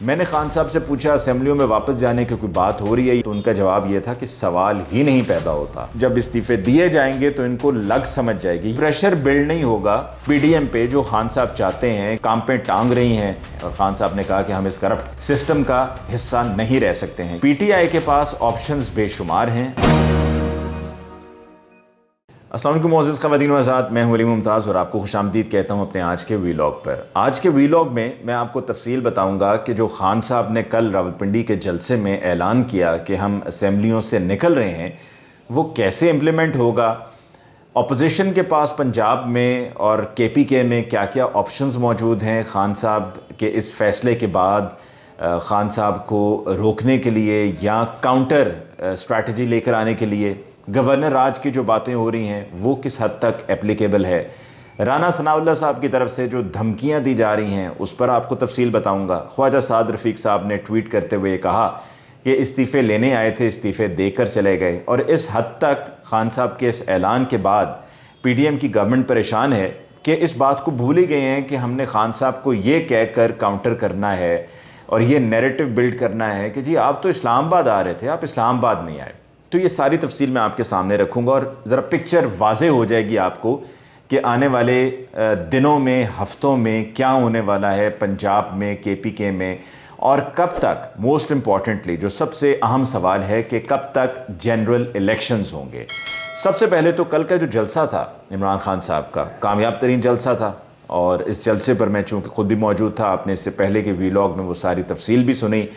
मैंने खान साहब से पूछा असेंबलियों में वापस जाने की कोई बात हो रही है, तो उनका जवाब ये था कि सवाल ही नहीं पैदा होता। जब इस्तीफे दिए जाएंगे तो इनको लग समझ जाएगी, प्रेशर बिल्ड नहीं होगा पीडीएम पे जो खान साहब चाहते हैं, काम पे टांग रही हैं। और खान साहब ने कहा कि हम इस करप्ट सिस्टम का हिस्सा नहीं रह सकते हैं। पीटीआई के पास ऑप्शंस बेशुमार हैं। अस्सलाम वालेकुम मोअज़्ज़ज़ ख़वातीन व हज़रात, मैं हूं वली मुमताज़ और आपको खुशामदीद कहता हूं अपने आज के वीलॉग पर। आज के वीलॉग में मैं आपको तफसील बताऊंगा कि जो खान साहब ने कल रावलपिंडी के जलसे में ऐलान किया कि हम असेंबलियों से निकल रहे हैं, वो कैसे इम्प्लीमेंट होगा। अपोजिशन के पास पंजाब में और केपीके में क्या क्या ऑप्शंस मौजूद हैं खान साहब के इस फैसले के बाद खान साहब को रोकने के लिए या काउंटर स्ट्रैटेजी लेकर आने के लिए। गवर्नर राज की जो बातें हो रही हैं वो किस हद तक एप्लीकेबल है। राना सनाउल्लाह साहब की तरफ से जो धमकियां दी जा रही हैं उस पर आपको तफसील बताऊंगा। ख्वाजा साद रफ़ीक साहब ने ट्वीट करते हुए कहा कि इस्तीफ़े लेने आए थे, इस्तीफ़े देकर चले गए। और इस हद तक खान साहब के इस ऐलान के बाद पीडीएम की गवर्नमेंट परेशान है कि इस बात को भूल ही गए हैं कि हमने खान साहब को ये कहकर काउंटर करना है और ये नैरेटिव बिल्ड करना है कि जी आप तो इस्लामाबाद आ रहे थे, आप इस्लामाबाद नहीं आए। तो ये सारी तफसील मैं आपके सामने रखूँगा और ज़रा पिक्चर वाज़े हो जाएगी आपको कि आने वाले दिनों में, हफ्तों में क्या होने वाला है पंजाब में, केपीके में, और कब तक, मोस्ट इम्पॉर्टेंटली जो सबसे अहम सवाल है कि कब तक जनरल इलेक्शंस होंगे। सबसे पहले तो कल का जो जलसा था इमरान खान साहब का, कामयाब तरीन जलसा था और इस जलसे पर मैं चूँकि ख़ुद भी मौजूद था, आपने इससे पहले के वीलॉग में वो सारी तफसील भी सुनी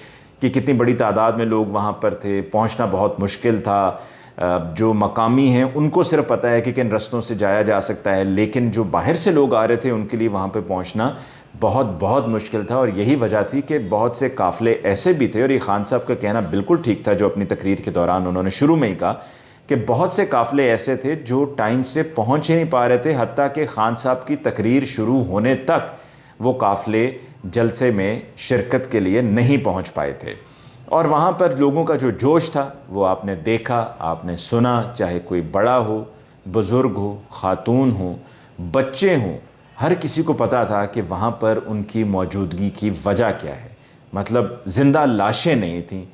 कि कितनी बड़ी तादाद में लोग वहाँ पर थे, पहुँचना बहुत मुश्किल था। जो मकामी हैं उनको सिर्फ पता है कि किन रस्तों से जाया जा सकता है, लेकिन जो बाहर से लोग आ रहे थे उनके लिए वहाँ पे पहुँचना बहुत मुश्किल था। और यही वजह थी कि बहुत से काफ़िले ऐसे भी थे, और ये खान साहब का कहना बिल्कुल ठीक था जो अपनी तकरीर के दौरान उन्होंने शुरू में ही कहा कि बहुत से काफ़िले ऐसे थे जो टाइम से पहुँच ही नहीं पा रहे थे। हत्ता कि खान साहब की तकरीर शुरू होने तक वो काफ़िले जलसे में शिरकत के लिए नहीं पहुंच पाए थे। और वहाँ पर लोगों का जो जोश था वो आपने देखा, आपने सुना। चाहे कोई बड़ा हो, बुज़ुर्ग हो, ख़ातून हो, बच्चे हों, हर किसी को पता था कि वहाँ पर उनकी मौजूदगी की वजह क्या है। मतलब ज़िंदा लाशें नहीं थीं,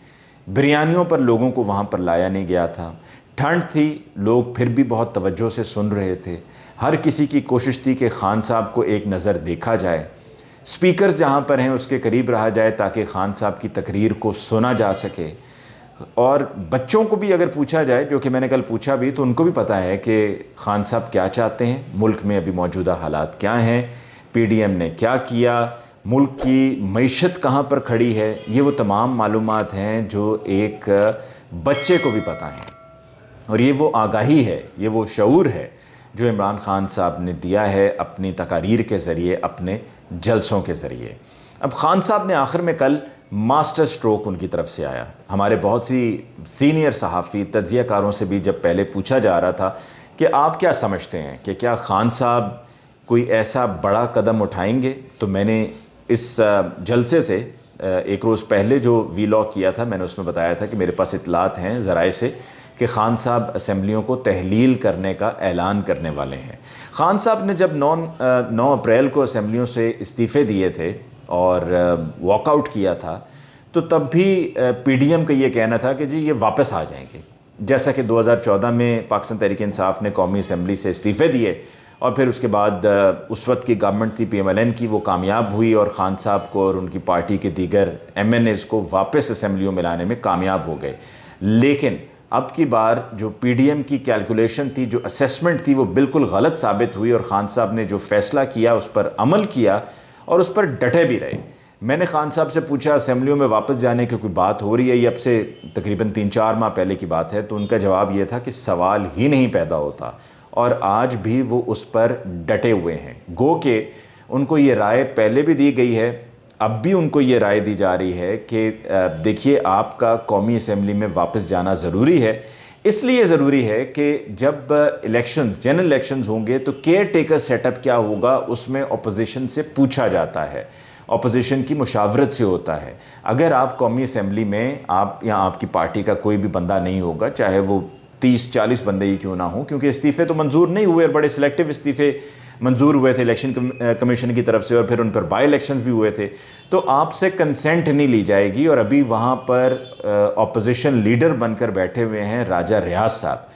बिरयानियों पर लोगों को वहाँ पर लाया नहीं गया था, ठंड थी, लोग फिर भी बहुत तवज्जो से सुन रहे थे। हर किसी की कोशिश थी कि खान साहब को एक नज़र देखा जाए, स्पीकर्स जहाँ पर हैं उसके करीब रहा जाए ताकि खान साहब की तकरीर को सुना जा सके। और बच्चों को भी अगर पूछा जाए, जो कि मैंने कल पूछा भी, तो उनको भी पता है कि खान साहब क्या चाहते हैं, मुल्क में अभी मौजूदा हालात क्या हैं, पीडीएम ने क्या किया, मुल्क की मईशत कहाँ पर खड़ी है। ये वो तमाम मालूमात हैं जो एक बच्चे को भी पता हैं। और ये वो आगाही है, ये वो शऊर है जो इमरान खान साहब ने दिया है अपनी तकारीर के ज़रिए, अपने जलसों के ज़रिए। अब खान साहब ने आखिर में कल मास्टर स्ट्रोक उनकी तरफ से आया। हमारे बहुत सी सीनियर सहाफ़ी, तज्ज़ियाकारों से भी जब पहले पूछा जा रहा था कि आप क्या समझते हैं कि क्या खान साहब कोई ऐसा बड़ा कदम उठाएंगे, तो मैंने इस जलसे से एक रोज़ पहले जो वीलॉग किया था मैंने उसमें बताया था कि मेरे पास इत्तलात हैं ज़राए से कि खान साहब असेंबलियों को तहलील करने का ऐलान करने वाले हैं। खान साहब ने जब 9 अप्रैल को असेंबलियों से इस्तीफ़े दिए थे और वॉकआउट किया था, तो तब भी पीडीएम का ये कहना था कि जी ये वापस आ जाएंगे। जैसा कि 2014 में पाकिस्तान तहरीक इंसाफ ने कौमी असेंबली से इस्तीफ़े दिए और फिर उसके बाद उस वक्त की गवर्नमेंट थी पीएमएलएन की, वो कामयाब हुई और ख़ान साहब को और उनकी पार्टी के दीगर एमएनएज़ को वापस असेंबलियों में लाने में कामयाब हो गए। लेकिन अब की बार जो पीडीएम की कैलकुलेशन थी, जो असेसमेंट थी, वो बिल्कुल गलत साबित हुई और ख़ान साहब ने जो फ़ैसला किया उस पर अमल किया और उस पर डटे भी रहे। मैंने खान साहब से पूछा असेंबलियों में वापस जाने की कोई बात हो रही है, ये अब से तकरीबन 3-4 माह पहले की बात है, तो उनका जवाब ये था कि सवाल ही नहीं पैदा होता। और आज भी वो उस पर डटे हुए हैं। गो के उनको ये राय पहले भी दी गई है, अब भी उनको ये राय दी जा रही है कि देखिए आपका कौमी असेंबली में वापस जाना ज़रूरी है। इसलिए ज़रूरी है कि जब इलेक्शंस, जनरल इलेक्शंस होंगे तो केयर टेकर सेटअप क्या होगा उसमें अपोजिशन से पूछा जाता है, अपोजिशन की मुशावरत से होता है। अगर आप कौमी असेंबली में आप या आपकी पार्टी का कोई भी बंदा नहीं होगा, चाहे वो 30-40 बंदे ही क्यों ना हो, क्योंकि इस्तीफ़े तो मंजूर नहीं हुए और बड़े सिलेक्टिव इस्तीफ़े मंजूर हुए थे इलेक्शन कमीशन की तरफ से, और फिर उन पर बाई इलेक्शंस भी हुए थे, तो आपसे कंसेंट नहीं ली जाएगी। और अभी वहाँ पर ऑपोजिशन लीडर बनकर बैठे हुए हैं राजा रियाज साहब,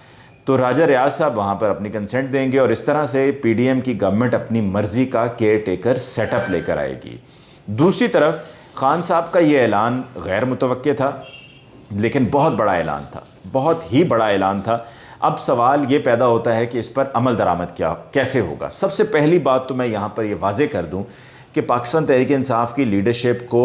तो राजा रियाज साहब वहाँ पर अपनी कंसेंट देंगे और इस तरह से पीडीएम की गवर्नमेंट अपनी मर्जी का केयर टेकर सेटअप लेकर आएगी। दूसरी तरफ खान साहब का ये ऐलान गैर मुतवक्के था, लेकिन बहुत बड़ा ऐलान था, बहुत ही बड़ा ऐलान था। अब सवाल ये पैदा होता है कि इस पर अमल दरामद कैसे होगा। सबसे पहली बात तो मैं यहाँ पर ये वाजे कर दूँ कि पाकिस्तान तहरीक इंसाफ की लीडरशिप को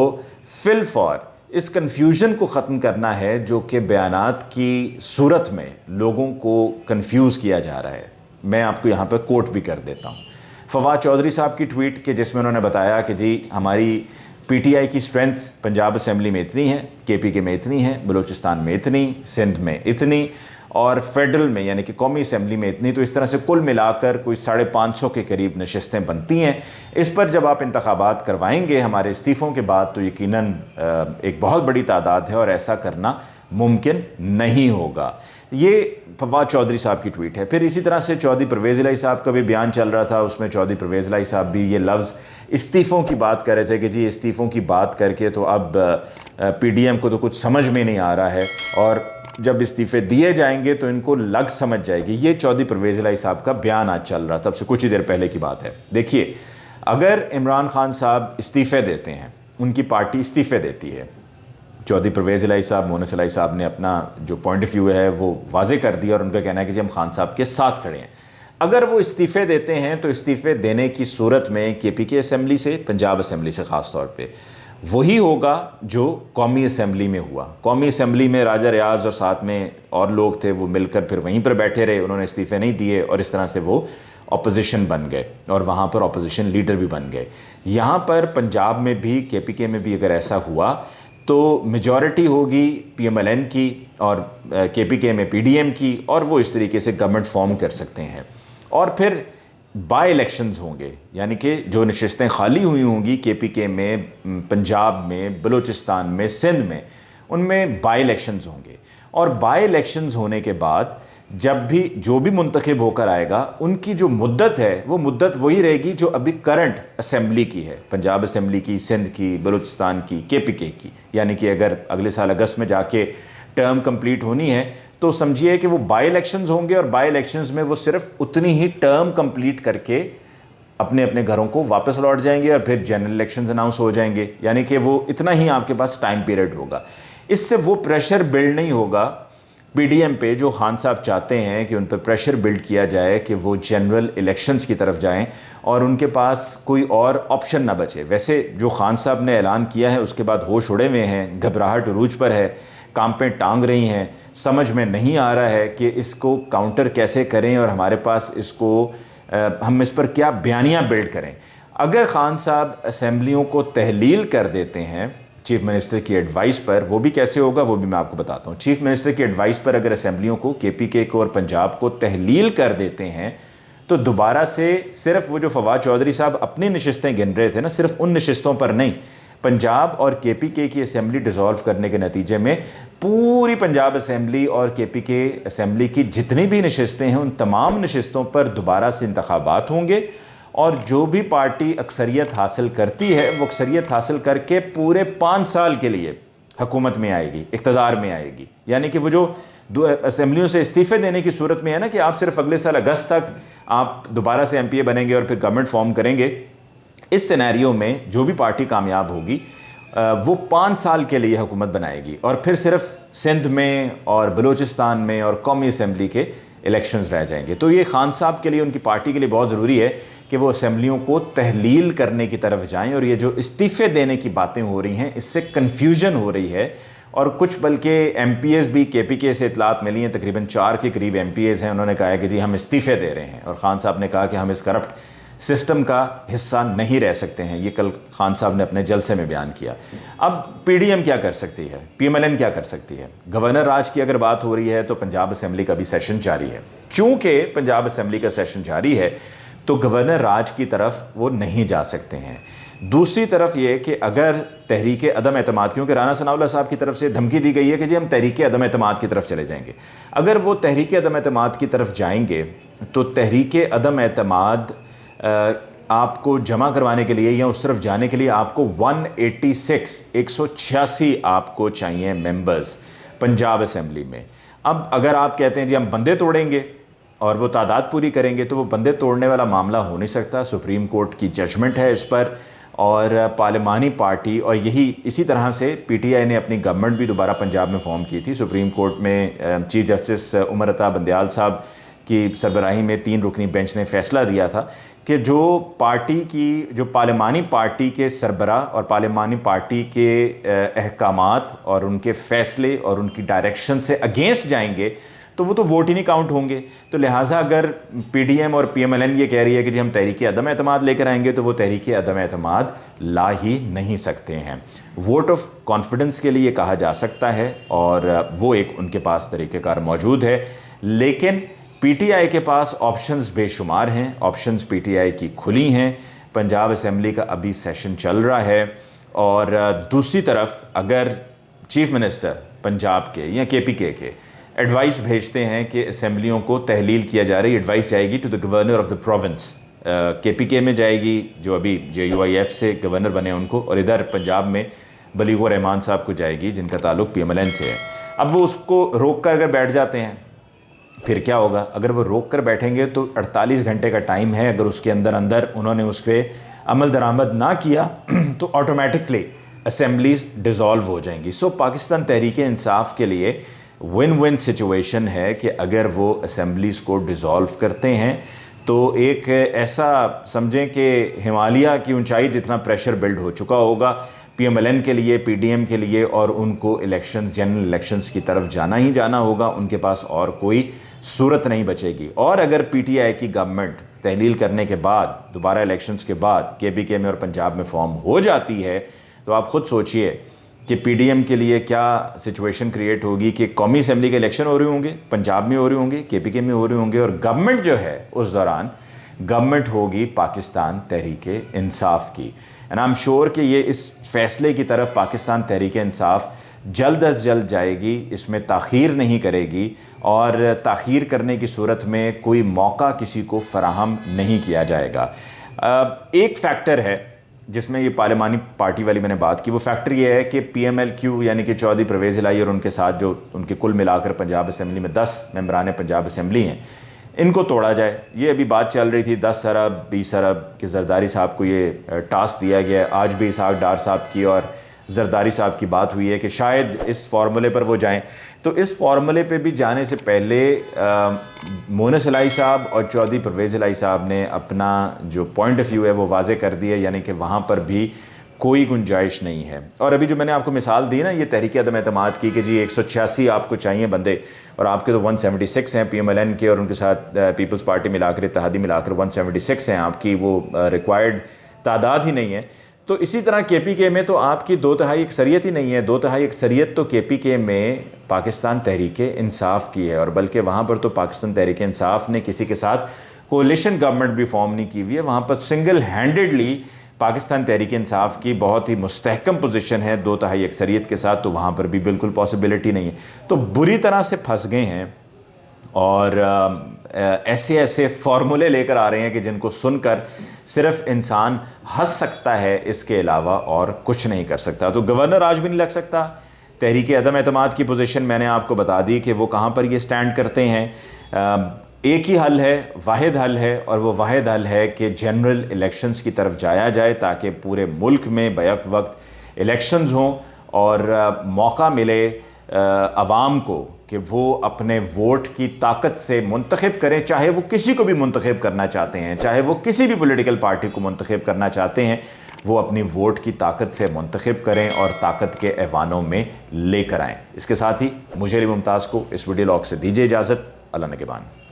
फिल फॉर इस कन्फ्यूजन को ख़त्म करना है जो कि बयानात की सूरत में लोगों को कन्फ्यूज़ किया जा रहा है। मैं आपको यहाँ पर कोट भी कर देता हूँ फवाद चौधरी साहब की ट्वीट के, जिसमें उन्होंने बताया कि जी हमारी पीटीआई की स्ट्रेंथ पंजाब असेंबली में इतनी है, केपीके में इतनी है, बलूचिस्तान में इतनी, सिंध में इतनी और फेडरल में यानी कि कौमी असेंबली में इतनी। तो इस तरह से कुल मिलाकर कोई 550 के करीब नशस्तें बनती हैं। इस पर जब आप इंतखाबात करवाएंगे हमारे इस्तीफ़ों के बाद तो यकीनन एक बहुत बड़ी तादाद है और ऐसा करना मुमकिन नहीं होगा। ये फवाद चौधरी साहब की ट्वीट है। फिर इसी तरह से चौधरी परवेज़ इलाही साहब का भी बयान चल रहा था, उसमें चौधरी परवेज़ इलाही साहब भी ये लफ्ज़ इस्तीफ़ों की बात कर रहे थे कि जी इस्तीफ़ों की बात करके तो अब पीडीएम को तो कुछ समझ में नहीं आ रहा है और जब इस्तीफ़े दिए जाएंगे तो इनको लग समझ जाएगी। ये चौधरी परवेज़ इलाही साहब का बयान आज चल रहा था, तब से कुछ ही देर पहले की बात है। देखिए, अगर इमरान खान साहब इस्तीफ़े देते हैं, उनकी पार्टी इस्तीफ़े देती है, चौधरी परवेज़ इलाही साहब, मोनस इलाही साहब ने अपना जो पॉइंट ऑफ व्यू है वो वाजे कर दिया और उनका कहना है कि जी हम खान साहब के साथ खड़े हैं। अगर वो इस्तीफ़े देते हैं तो इस्तीफ़े देने की सूरत में केपीके असेंबली से, पंजाब असेंबली से ख़ास तौर पे वही होगा जो कौमी असेंबली में हुआ। कौमी असेंबली में राजा रियाज और साथ में और लोग थे, वो मिलकर फिर वहीं पर बैठे रहे, उन्होंने इस्तीफ़े नहीं दिए और इस तरह से वो अपोजिशन बन गए और वहाँ पर अपोजिशन लीडर भी बन गए। यहाँ पर पंजाब में भी, केपीके में भी अगर ऐसा हुआ तो मेजॉरिटी होगी पीएमएलएन की और केपीके में पीडीएम की, और वो इस तरीके से गवर्नमेंट फॉर्म कर सकते हैं। और फिर बाई इलेक्शंस होंगे, यानी कि जो नशस्तें खाली हुई होंगी केपीके में, पंजाब में, बलूचिस्तान में, सिंध में, उनमें बाई इलेक्शंस होंगे। और बाई इलेक्शंस होने के बाद जब भी जो भी मुंतखब होकर आएगा उनकी जो मुद्दत है वो मुद्दत वही रहेगी जो अभी करंट असेंबली की है, पंजाब असेंबली की, सिंध की, बलूचिस्तान की, केपीके की। यानी कि अगर अगले साल अगस्त में जाके टर्म कंप्लीट होनी है तो समझिए कि वो बाई इलेक्शंस होंगे और बाई इलेक्शंस में वो सिर्फ उतनी ही टर्म कंप्लीट करके अपने अपने घरों को वापस लौट जाएंगे और फिर जनरल इलेक्शंस अनाउंस हो जाएंगे। यानी कि वो इतना ही आपके पास टाइम पीरियड होगा। इससे वो प्रेशर बिल्ड नहीं होगा पीडीएम पे जो खान साहब चाहते हैं कि उन पर प्रेशर बिल्ड किया जाए कि वो जनरल इलेक्शंस की तरफ जाएं और उनके पास कोई और ऑप्शन ना बचे। वैसे जो खान साहब ने ऐलान किया है उसके बाद होश उड़े हुए हैं, घबराहट उरूज पर है, कांपें टांग रही हैं, समझ में नहीं आ रहा है कि इसको काउंटर कैसे करें और हमारे पास इसको हम इस पर क्या बयानियाँ बिल्ड करें। अगर खान साहब असेंबलियों को तहलील कर देते हैं चीफ मिनिस्टर की एडवाइस पर, वो भी कैसे होगा वो भी मैं आपको बताता हूँ। चीफ मिनिस्टर की एडवाइस पर अगर असेंबलियों को, केपीके को और पंजाब को तहलील कर देते हैं तो दोबारा से सिर्फ वो जो फवाद चौधरी साहब अपनी नशिस्तें गिन रहे थे ना, सिर्फ उन नशिस्तों पर नहीं, पंजाब और केपीके की असेंबली डिसॉल्व करने के नतीजे में पूरी पंजाब असेंबली और केपीके असेंबली की जितनी भी नशिस्तें हैं उन तमाम नशिस्तों पर दोबारा से इंतखाबात होंगे और जो भी पार्टी अक्सरियत हासिल करती है वो अक्सरियत हासिल करके पूरे 5 साल के लिए हुकूमत में आएगी, इक़्तिदार में आएगी। यानी कि वो जो असेंबलियों से इस्तीफ़े देने की सूरत में है ना कि आप सिर्फ अगले साल अगस्त तक आप दोबारा से एमपीए बनेंगे और फिर गवर्नमेंट फॉर्म करेंगे, इस सिनेरियो में जो भी पार्टी कामयाब होगी वो 5 साल के लिए हुकूमत बनाएगी और फिर सिर्फ सिंध में और बलूचिस्तान में और कौमी असेंबली के इलेक्शंस रह जाएंगे। तो ये खान साहब के लिए, उनकी पार्टी के लिए बहुत ज़रूरी है कि वो असेंबलियों को तहलील करने की तरफ जाएं और ये जो इस्तीफ़े देने की बातें हो रही हैं इससे कन्फ्यूजन हो रही है। और कुछ बल्कि एमपीएस भी केपीके से इतलात मिली हैं, तकरीबन 4 के करीब एमपीएस हैं, उन्होंने कहा है कि जी हम इस्तीफ़े दे रहे हैं और खान साहब ने कहा कि हम इस करप्ट सिस्टम का हिस्सा नहीं रह सकते हैं। ये कल खान साहब ने अपने जलसे में बयान किया। अब पीडीएम क्या कर सकती है, पीएमएलएन क्या कर सकती है? गवर्नर राज की अगर बात हो रही है तो पंजाब असेंबली का भी सेशन जारी है। चूंकि पंजाब असेंबली का सेशन जारी है तो गवर्नर राज की तरफ वो नहीं जा सकते हैं। दूसरी तरफ ये कि अगर तहरीक अदम एतमाद, क्योंकि राना सनाउल्लाह साहब की तरफ से धमकी दी गई है कि जी हम तहरीक अदम एतमाद की तरफ चले जाएंगे, अगर वो तहरीक अदम एतमाद की तरफ जाएंगे तो तहरीक अदम एतमाद आपको जमा करवाने के लिए या उस तरफ जाने के लिए आपको 186 आपको चाहिए मेंबर्स पंजाब असेंबली में। अब अगर आप कहते हैं जी हम बंदे तोड़ेंगे और वो तादाद पूरी करेंगे, तो वो बंदे तोड़ने वाला मामला हो नहीं सकता। सुप्रीम कोर्ट की जजमेंट है इस पर, और पार्लिमानी पार्टी, और इसी तरह से पीटीआई ने अपनी गवर्नमेंट भी दोबारा पंजाब में फॉर्म की थी। सुप्रीम कोर्ट में चीफ जस्टिस उमर अता बंदयाल साहब की सरबराही में 3 रुकनी बेंच ने फैसला दिया था कि जो पार्लिमानी पार्टी के सरबराह और पार्लिमानी पार्टी के अहकामात और उनके फैसले और उनकी डायरेक्शन से अगेंस्ट जाएंगे तो वो तो वोट ही नहीं काउंट होंगे। तो लिहाजा अगर पीडीएम और पीएमएलएन ये कह रही है कि जी हम तहरीक अदम एतमाद लेकर आएंगे, तो वो तहरीक अदम एतमाद ला ही नहीं सकते हैं। वोट ऑफ कॉन्फिडेंस के लिए कहा जा सकता है और वो एक उनके पास तरीक़ेकार मौजूद है, लेकिन पीटीआई के पास ऑप्शंस बेशुमार हैं। ऑप्शंस पीटीआई की खुली हैं। पंजाब असेंबली का अभी सेशन चल रहा है, और दूसरी तरफ अगर चीफ मिनिस्टर पंजाब के या केपीके के एडवाइस भेजते हैं कि असेंबलियों को तहलील किया जा रही, एडवाइस जाएगी to the governor of the province, KPK में जाएगी जो अभी JUIF से गवर्नर बने उनको, और इधर पंजाब में बलीगो रहमान साहब को जाएगी जिनका ताल्लुक PMLN से है। अब वो उसको रोक कर अगर बैठ जाते हैं फिर क्या होगा? अगर वो रोक कर बैठेंगे तो 48 घंटे का टाइम है, अगर उसके अंदर उन्होंने उस पर अमल दरामद ना किया तो ऑटोमेटिकली असेंबलीज डिज़ोल्व हो जाएंगी। सो पाकिस्तान तहरीक इंसाफ के लिए विन विन सिचुएशन है कि अगर वो असेंबलीज़ को डिज़ोल्व करते हैं तो एक ऐसा समझें कि हिमालय की ऊंचाई जितना प्रेशर बिल्ड हो चुका होगा PMLN के लिए, PDM के लिए, और उनको इलेक्शन, जनरल इलेक्शंस की तरफ जाना ही जाना होगा। उनके पास और कोई सूरत नहीं बचेगी। और अगर PTI की गवर्नमेंट तहलील करने के बाद, दोबारा इलेक्शंस के बाद KPK में और पंजाब में फॉर्म हो जाती है, तो आप ख़ुद सोचिए कि PDM के लिए क्या सिचुएशन क्रिएट होगी कि कौमी असेंबली के इलेक्शन हो रहे होंगे, पंजाब में हो रहे होंगे, KPK में हो रहे होंगे, और गवर्नमेंट जो है उस दौरान गवर्नमेंट होगी पाकिस्तान तहरीक इंसाफ की। एंड आई एम श्योर कि ये इस फैसले की तरफ पाकिस्तान तहरीक इंसाफ जल्द अज जल्द जाएगी, इसमें ताख़ीर नहीं करेगी, और ताख़ीर करने की सूरत में कोई मौका किसी को फराहम नहीं किया जाएगा। एक फैक्टर है जिसमें ये पार्लिमानी पार्टी वाली मैंने बात की, वो फैक्टर ये है कि PMLQ यानी कि चौधरी परवेज़ इलाही और उनके साथ जो उनके कुल मिलाकर पंजाब असेंबली में 10 मेंबरान पंजाब असेंबली हैं, इनको तोड़ा जाए। ये अभी बात चल रही थी 10 अरब 20 अरब कि जरदारी साहब को ये टास्क दिया गया है। आज भी इसहाक डार साहब की और जरदारी साहब की बात हुई है कि शायद इस फार्मूले पर वो जाएं। तो इस फार्मूले पे भी जाने से पहले मोनस इलाही साहब और चौधरी परवेज़ इलाही साहब ने अपना जो पॉइंट ऑफ व्यू है वो वाजे कर दिया, यानी कि वहाँ पर भी कोई गुंजाइश नहीं है। और अभी जो मैंने आपको मिसाल दी ना ये तहरीक अदम एतमाद की कि जी 186 आपको चाहिए बंदे, और आपके तो 176 हैं PMLN के, और उनके साथ पीपल्स पार्टी मिलाकर, इत्तेहादी मिलाकर 176 हैं आपकी, वो रिक्वायर्ड तादाद ही नहीं है। तो इसी तरह KPK में तो आपकी 2/3 अक्सरियत ही नहीं है। 2/3 अक्सरियत तो KPK में पाकिस्तान तहरीक इंसाफ की है, और बल्कि वहाँ पर तो पाकिस्तान तहरीक इंसाफ ने किसी के साथ कोलिशन गवर्नमेंट भी फॉर्म नहीं की हुई है। वहाँ पर सिंगल हैंडेडली पाकिस्तान तहरीक इंसाफ की बहुत ही मुस्तहकम पोजीशन है 2/3 अक्सरियत के साथ, तो वहाँ पर भी बिल्कुल पॉसिबिलिटी नहीं है। तो बुरी तरह से फंस गए हैं, और ऐसे ऐसे फार्मूले लेकर आ रहे हैं कि जिनको सुनकर सिर्फ इंसान हंस सकता है, इसके अलावा और कुछ नहीं कर सकता। तो गवर्नर आज भी नहीं लग सकता। तहरीक अदम एतमाद की पोजीशन मैंने आपको बता दी कि वो कहाँ पर ये स्टैंड करते हैं। एक ही हल है, वाहिद हल है, और वो वाहिद हल है कि जनरल इलेक्शंस की तरफ जाया जाए ताकि पूरे मुल्क में बैक वक्त इलेक्शंस हों और मौका मिले अवाम को कि वो अपने वोट की ताकत से मुंतखब करें, चाहे वो किसी को भी मुंतखब करना चाहते हैं, चाहे वो किसी भी पॉलिटिकल पार्टी को मुंतखब करना चाहते हैं, वो अपनी वोट की ताकत से मुंतखब करें और ताकत के ऐवानों में लेकर आएँ। इसके साथ ही मुझे अली मुमताज़ को इस वीडियो लॉग से दीजिए इजाज़त। अल्लाह निगहबान।